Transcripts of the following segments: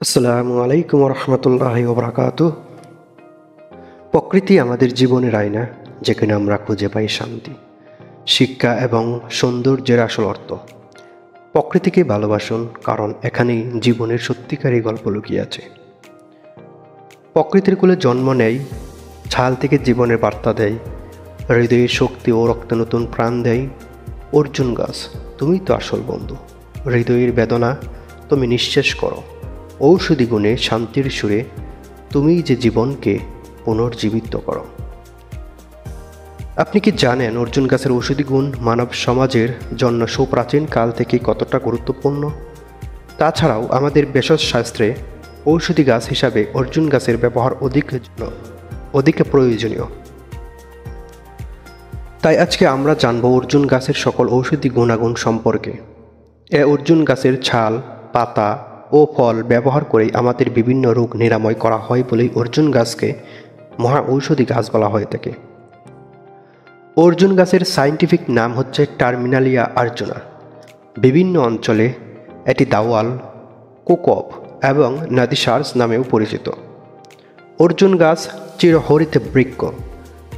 আসসালামু আলাইকুম রহমতুল্লাহি ওবরাকাতুহ। প্রকৃতি আমাদের জীবনের আয়না, যেখানে আমরা খুঁজে পাই শান্তি, শিক্ষা এবং সৌন্দর্যের আসল অর্থ। প্রকৃতিকে ভালোবাসুন, কারণ এখানেই জীবনের সত্যিকারী গল্প লুকিয়ে আছে। প্রকৃতির কোলে জন্ম নেয়, ছাল থেকে জীবনের বার্তা দেয়, হৃদয়ের শক্তি ও রক্তে নতুন প্রাণ দেয়। অর্জুন গাছ, তুমি তো আসল বন্ধু। হৃদয়ের বেদনা তুমি নিঃশেষ করো, ঔষধি গুণে শান্তির সুরে তুমি যে জীবনকে পুনর্জীবিত করো। আপনি কি জানেন অর্জুন গাছের ঔষধি গুণ মানব সমাজের জন্য সুপ্রাচীন কাল থেকে কতটা গুরুত্বপূর্ণ? তাছাড়াও আমাদের ভেষজ শাস্ত্রে ঔষধি গাছ হিসাবে অর্জুন গাছের ব্যবহার অধিক প্রয়োজনীয়। তাই আজকে আমরা জানব অর্জুন গাছের সকল ঔষধি গুণাগুণ সম্পর্কে। অর্জুন গাছের ছাল, পাতা ও ফল ব্যবহার করে আমাদের বিভিন্ন রোগ নিরাময় করা হয় বলেই অর্জুন গাছকে মহা ঔষধি গাছ বলা হয়ে থাকে। অর্জুন গাছের সায়েন্টিফিক নাম হচ্ছে টার্মিনালিয়া আর্জুনা। বিভিন্ন অঞ্চলে এটি দাওয়াল, কোকপ এবং নাদিসার্স নামেও পরিচিত। অর্জুন গাছ চিরহরিত বৃক্ষ।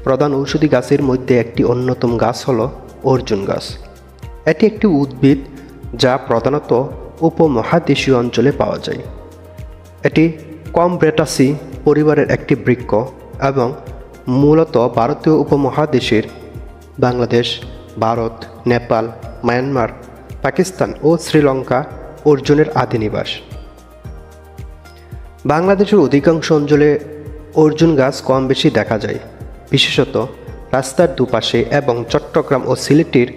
প্রধান ঔষধি গাছের মধ্যে একটি অন্যতম গাছ হল অর্জুন গাছ। এটি একটি উদ্ভিদ যা প্রধানত উপমহাদেশীয় অঞ্চলে পাওয়া যায়। এটি কমব্রেটাসি পরিবারের একটি বৃক্ষ এবং মূলত ভারতীয় উপমহাদেশের বাংলাদেশ, ভারত, নেপাল, মায়ানমার, পাকিস্তান ও শ্রীলঙ্কা অর্জুনের আদি নিবাস। বাংলাদেশের অধিকাংশ অঞ্চলে অর্জুন গাছ কম বেশি দেখা যায়, বিশেষত রাস্তার দুপাশে এবং চট্টগ্রাম ও সিলেটের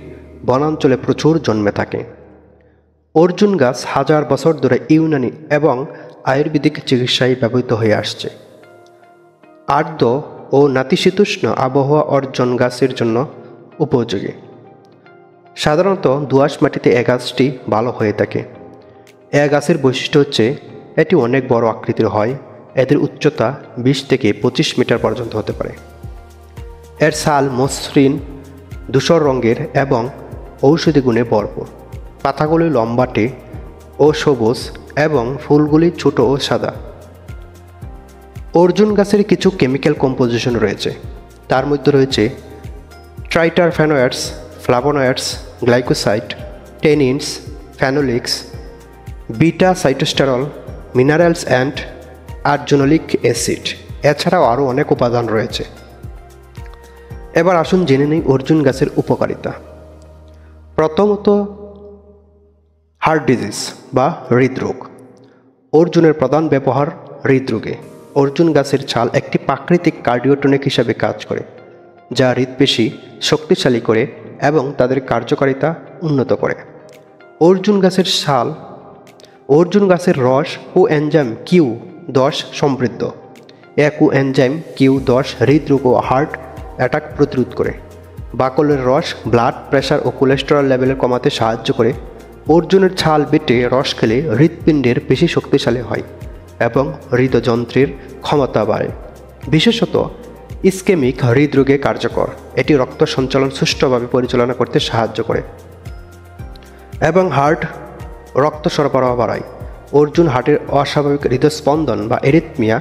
বনাঞ্চলে প্রচুর জন্মে থাকে। অর্জুন গাছ হাজার বছর ধরে ইউনানি এবং আয়ুর্বেদিক চিকিৎসায় ব্যবহৃত হয়ে আসছে। আর্দ্র ও নাতিশীতোষ্ণ আবহাওয়া অর্জুন গাছের জন্য উপযোগী। সাধারণত দোআঁশ মাটিতে এ গাছটি ভালো হয়ে থাকে। এ গাছের বৈশিষ্ট্য হচ্ছে এটি অনেক বড় আকৃতির হয়। এদের উচ্চতা 20 থেকে 25 মিটার পর্যন্ত হতে পারে। এর ছাল মসৃণ, ধূসর রঙের এবং ঔষধি গুণে ভরপুর। পাতাগুলি লম্বাটে ও সবুজ এবং ফুলগুলি ছোট ও সাদা। অর্জুন গাছের কিছু কেমিক্যাল কম্পোজিশন রয়েছে। তার মধ্যে রয়েছে triterpenoids, flavonoids, glycoside, tannins, phenolics, beta sitosterol, minerals and arjunolic acid. এছাড়াও আরও অনেক উপাদান রয়েছে। এবার আসুন জেনে নেই অর্জুন গাছের উপকারিতা। প্রথমত, হার্ট ডিজিজ বা হৃদরোগ। অর্জুনের প্রধান ব্যবহার হৃদরোগে। অর্জুন গাছের ছাল একটি প্রাকৃতিক কার্ডিওটনিক হিসাবে কাজ করে, যা হৃদপেশি শক্তিশালী করে এবং তাদের কার্যকারিতা উন্নত করে। অর্জুন গাছের রস ও এনজাইম Q10 সমৃদ্ধ। কোএনজাইম Q10 হৃদরোগ ও হার্ট অ্যাটাক প্রতিরোধ করে। বাকলের রস ব্লাড প্রেশার ও কোলেস্টেরল লেভেল কমাতে সাহায্য করে। অর্জুনের ছাল বেটে রস খেলে হৃৎপিণ্ডের বেশি শক্তিশালী হয় এবং হৃদযন্ত্রের ক্ষমতা বাড়ে। বিশেষত ইসকেমিক হৃদরোগে কার্যকর। এটি রক্ত সঞ্চালন সুষ্ঠুভাবে পরিচালনা করতে সাহায্য করে এবং রক্ত সরবরাহ বাড়ায়। অর্জুন হার্টের অস্বাভাবিক হৃদস্পন্দন বা এরিথমিয়া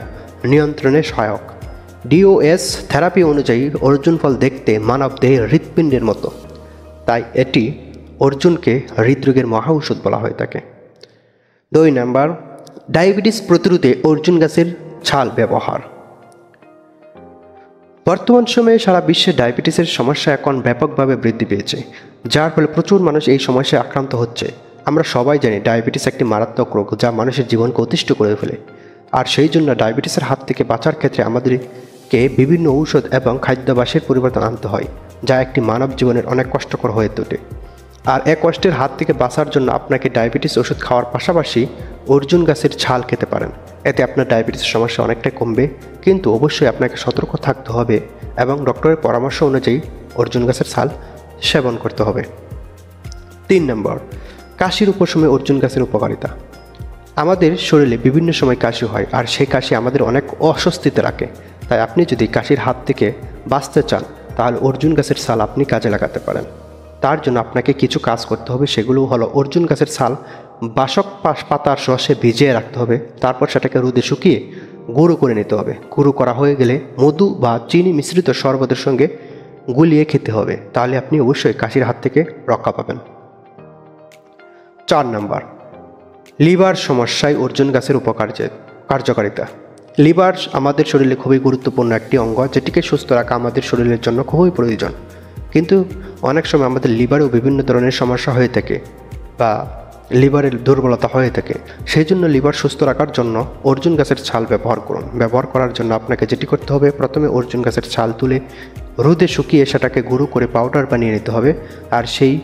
নিয়ন্ত্রণে সহায়ক। ডিওএস থেরাপি অনুযায়ী অর্জুন ফল দেখতে মানব দেহের হৃৎপিণ্ডের মতো, তাই এটি অর্জুনকে হৃদরোগের মহা ঔষধ বলা হয়ে থাকে। 2 নাম্বার, ডায়াবেটিস প্রতিরোধে অর্জুন গাছের ছাল ব্যবহার। বর্তমান সময়ে সারা বিশ্বে ডায়াবেটিসের সমস্যা এখন ব্যাপকভাবে বৃদ্ধি পেয়েছে, যার ফলে প্রচুর মানুষ এই সমস্যায় আক্রান্ত হচ্ছে। আমরা সবাই জানি ডায়াবেটিস একটি মারাত্মক রোগ যা মানুষের জীবনকে অতিষ্ঠ করে ফেলে। আর সেই জন্য ডায়াবেটিসের হাত থেকে বাঁচার ক্ষেত্রে আমাদেরকে বিভিন্ন ঔষধ এবং খাদ্যাভ্যাসের পরিবর্তন আনতে হয়, যা একটি মানব জীবনের অনেক কষ্টকর হয়ে ওঠে। আর এক কষ্টের হাত থেকে বাঁচার জন্য আপনাকে ডায়াবেটিস ওষুধ খাওয়ার পাশাপাশি অর্জুন গাছের ছাল খেতে পারেন। এতে আপনার ডায়াবেটিসের সমস্যা অনেকটাই কমবে, কিন্তু অবশ্যই আপনাকে সতর্ক থাকতে হবে এবং ডক্টরের পরামর্শ অনুযায়ী অর্জুন গাছের ছাল সেবন করতে হবে। 3 নম্বর, কাশির উপশমে অর্জুন গাছের উপকারিতা। আমাদের শরীরে বিভিন্ন সময় কাশি হয়, আর সেই কাশি আমাদের অনেক অস্বস্তিতে রাখে। তাই আপনি যদি কাশির হাত থেকে বাঁচতে চান, তাহলে অর্জুন গাছের ছাল আপনি কাজে লাগাতে পারেন। তার জন্য আপনাকে কিছু কাজ করতে হবে। সেগুলো হলো অর্জুন গাছের ছাল বাসক পাতার রসে ভিজিয়ে রাখতে হবে, তারপর সেটাকে রোদে শুকিয়ে গুঁড়ো করে নিতে হবে। গুঁড়ো করা হয়ে গেলে মধু বা চিনি মিশ্রিত শরবতের সঙ্গে গুলিয়ে খেতে হবে, তাহলে আপনি অবশ্যই কাশির হাত থেকে রক্ষা পাবেন। 4 নম্বর, লিভার সমস্যায় অর্জুন গাছের কার্যকারিতা। লিভার আমাদের শরীরে খুবই গুরুত্বপূর্ণ একটি অঙ্গ, যেটিকে সুস্থ রাখা আমাদের শরীরের জন্য খুবই প্রয়োজন। কিন্তু অনেক সময় আমাদের লিভারেও বিভিন্ন ধরনের সমস্যা হয়ে থাকে বা লিভারের দুর্বলতা হয়ে থাকে। সেই জন্য লিভার সুস্থ রাখার জন্য অর্জুন গাছের ছাল ব্যবহার করুন। ব্যবহার করার জন্য আপনাকে যেটি করতে হবে, প্রথমে অর্জুন গাছের ছাল তুলে রোদে শুকিয়ে সেটাকে গুঁড়ো করে পাউডার বানিয়ে নিতে হবে, আর সেই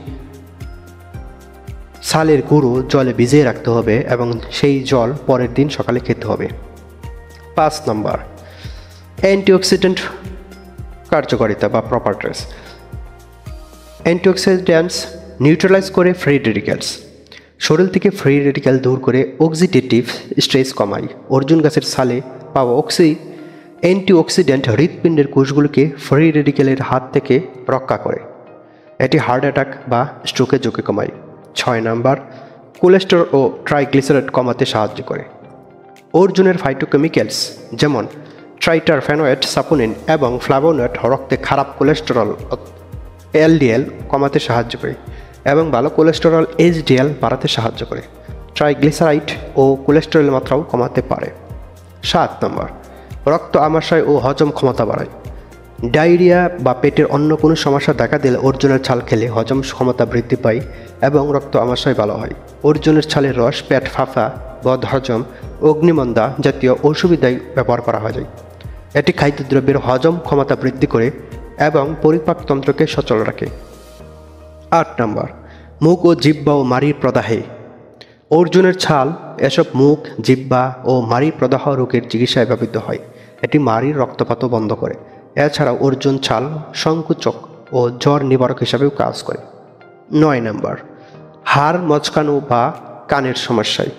ছালের গুঁড়ো জলে ভিজিয়ে রাখতে হবে এবং সেই জল পরের দিন সকালে খেতে হবে। 5 নম্বর, অ্যান্টিঅক্সিডেন্ট কার্যকারিতা বা প্রপার্টিস। অ্যান্টিঅক্সিডেন্টস নিউট্রালাইজ করে ফ্রি রেডিক্যালস, শরীর থেকে ফ্রি রেডিক্যাল দূর করে অক্সিডেটিভ স্ট্রেস কমায়। অর্জুন গাছের ছালে পাওয়া অ্যান্টিঅক্সিডেন্ট হৃৎপিণ্ডের কোষগুলোকে ফ্রি রেডিক্যালের হাত থেকে রক্ষা করে। এটি হার্ট অ্যাটাক বা স্ট্রোকের ঝুঁকি কমায়। 6 নম্বর, কোলেস্টেরল ও ট্রাইগ্লিসারাইড কমাতে সাহায্য করে। অর্জুনের ফাইটোকেমিক্যালস যেমন ট্রাইটারফেনয়েড, সাপোনিন এবং ফ্লাভোনয়েড রক্তে খারাপ কোলেস্টেরল এলডিএল কমাতে সাহায্য করে এবং ভালো কোলেস্টেরল এইচডিএল বাড়াতে সাহায্য করে। ট্রাইগ্লিসারাইড ও কোলেস্টেরলের মাত্রাও কমাতে পারে। 7 নম্বর, রক্ত আমাশয় ও হজম ক্ষমতা বাড়ায়। ডায়রিয়া বা পেটের অন্য কোনো সমস্যা দেখা দিলে অর্জুনের ছাল খেলে হজম ক্ষমতা বৃদ্ধি পায় এবং রক্ত আমাশয় ভালো হয়। অর্জুনের ছালের রস পেট ফাঁপা, বদহজম, অগ্নিমন্দা জাতীয় অসুবিধায় ব্যবহার করা হয়। এটি খাদ্যদ্রব্যের হজম ক্ষমতা বৃদ্ধি করে এবং পরিপাকতন্ত্রকে সচল রাখে। 8 নম্বর, মুখ ও জিহ্বা ও মাড়ির প্রদাহে। অর্জুনের ছাল এসব মুখ, জিহ্বা ও মাড়ির প্রদাহ রোগের চিকিৎসায় ব্যবহৃত হয়। এটি মাড়ির রক্তপাতও বন্ধ করে। এছাড়াও অর্জুন ছাল সংকুচক ও জ্বর নিবারক হিসাবেও কাজ করে। 9 নম্বর, হাড় মচকানো বা কানের সমস্যায়।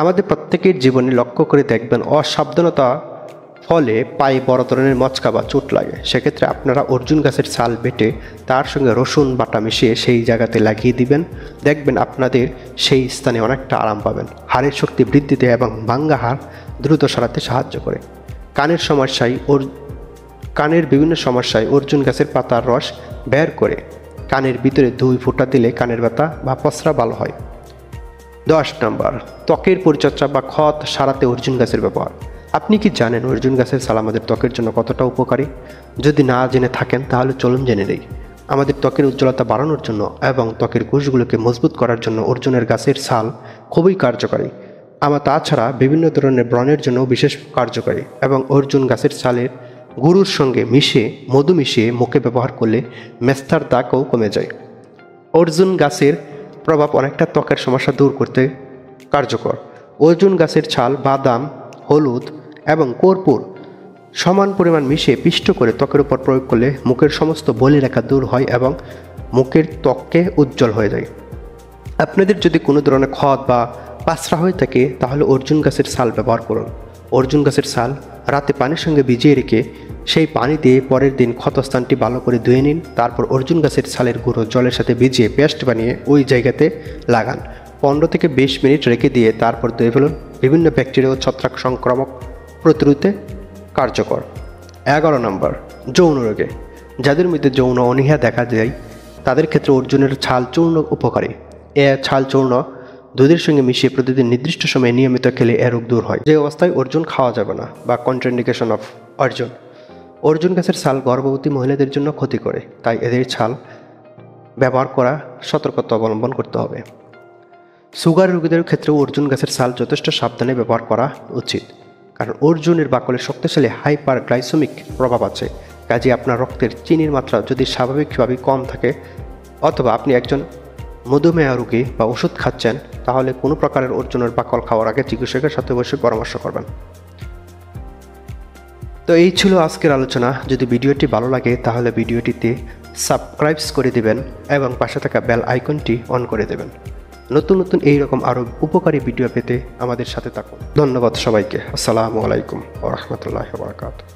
আমাদের প্রত্যেকের জীবনে লক্ষ্য করে দেখবেন অসাবধানতা ফলে পায়ে বড় ধরনের মচকা বা চোট লাগে। সেক্ষেত্রে আপনারা অর্জুন গাছের ছাল বেটে তার সঙ্গে রসুন বাটা মিশিয়ে সেই জায়গাতে লাগিয়ে দিবেন, দেখবেন আপনাদের সেই স্থানে অনেকটা আরাম পাবেন। হাড়ের শক্তি বৃদ্ধিতে এবং ভাঙ্গা হাড় দ্রুত সারাতে সাহায্য করে। কানের বিভিন্ন সমস্যায় অর্জুন গাছের পাতার রস বের করে কানের ভিতরে 2 ফোঁটা দিলে কানের ব্যথা বা পসরা ভালো হয়। 10 নম্বর, ত্বকের পরিচর্যা বা ক্ষত সারাতে অর্জুন গাছের ব্যবহার। আপনি কি জানেন অর্জুন গাছের ছাল আমাদের ত্বকের জন্য কতটা উপকারী? যদি না জেনে থাকেন তাহলে চলুন জেনে নেই। আমাদের ত্বকের উজ্জ্বলতা বাড়ানোর জন্য এবং ত্বকের কোষগুলোকে মজবুত করার জন্য অর্জুনের গাছের ছাল খুবই কার্যকারী। তাছাড়া বিভিন্ন ধরনের ব্রণের জন্য বিশেষ কার্যকারী এবং অর্জুন গাছের ছালের গুঁড়োর সঙ্গে মধু মিশিয়ে মুখে ব্যবহার করলে মেস্তার দাগও কমে যায়। অর্জুন গাছের প্রভাব অনেকটা ত্বকের সমস্যা দূর করতে কার্যকর। অর্জুন গাছের ছাল বাদাম, হলুদ এবং কর্পূর সমান পরিমাণ মিশিয়ে পিষ্ট করে ত্বকের উপর প্রয়োগ করলে মুখের সমস্ত বলিরেখা দূর হয় এবং মুখের ত্বককে উজ্জ্বল হয়ে যায়। আপনাদের যদি কোনো ধরনের ক্ষত বা পাসরা হয়ে থাকে তাহলে অর্জুন গাছের ছাল ব্যবহার করুন। অর্জুন গাছের ছাল রাতে পানির সঙ্গে ভিজিয়ে রেখে সেই পানি দিয়ে পরের দিন ক্ষতস্থানটি ভালো করে ধুয়ে নিন। তারপর অর্জুন গাছের ছালের গুঁড়ো জলের সাথে ভিজিয়ে পেস্ট বানিয়ে ওই জায়গাতে লাগান। 15 থেকে 20 মিনিট রেখে দিয়ে তারপর ধুয়ে ফেলুন। বিভিন্ন ব্যাকটেরিয়া ও ছত্রাক সংক্রামক প্রতিরোধে কার্যকর। 11 নম্বর, যৌন রোগে। যাদের মধ্যে যৌন অনীহা দেখা যায় তাদের ক্ষেত্রে অর্জুনের ছাল চূর্ণ উপকারী। ছাল চূর্ণ দুধের সঙ্গে মিশিয়ে প্রতিদিন নির্দিষ্ট সময়ে নিয়মিত খেলে এ রোগ দূর হয়। যে অবস্থায় অর্জুন খাওয়া যাবে না বা কন্ট্রাইন্ডিকেশন অফ অর্জুন গাছের ছাল গর্ভবতী মহিলাদের জন্য ক্ষতি করে, তাই এদের ছাল ব্যবহার করা সতর্কতা অবলম্বন করতে হবে। সুগার রোগীদের ক্ষেত্রেও অর্জুন গাছের ছাল যথেষ্ট সাবধানে ব্যবহার করা উচিত, কারণ অর্জুনের বাকলে শক্তিশালী হাইপারগ্লাইসেমিক প্রভাব আছে। কাজে আপনার রক্তের চিনির মাত্রা যদি স্বাভাবিকভাবে কম থাকে অথবা আপনি একজন মধুমেহ রোগী বা ওষুধ খাচ্ছেন তাহলে কোনো প্রকারের অর্জুনের বাকল খাওয়ার আগে চিকিৎসকের সাথে অবশ্যই পরামর্শ করবেন। তো এই ছিল আজকের আলোচনা। যদি ভিডিওটি ভালো লাগে তাহলে ভিডিওটিতে সাবস্ক্রাইব করে দেবেন এবং পাশে থাকা বেল আইকনটি অন করে দেবেন। নতুন নতুন এইরকম আরও উপকারী ভিডিও পেতে আমাদের সাথে থাকুন। ধন্যবাদ সবাইকে। আসসালামু আলাইকুম ওয়া রাহমাতুল্লাহি ওয়া বারাকাতুহু।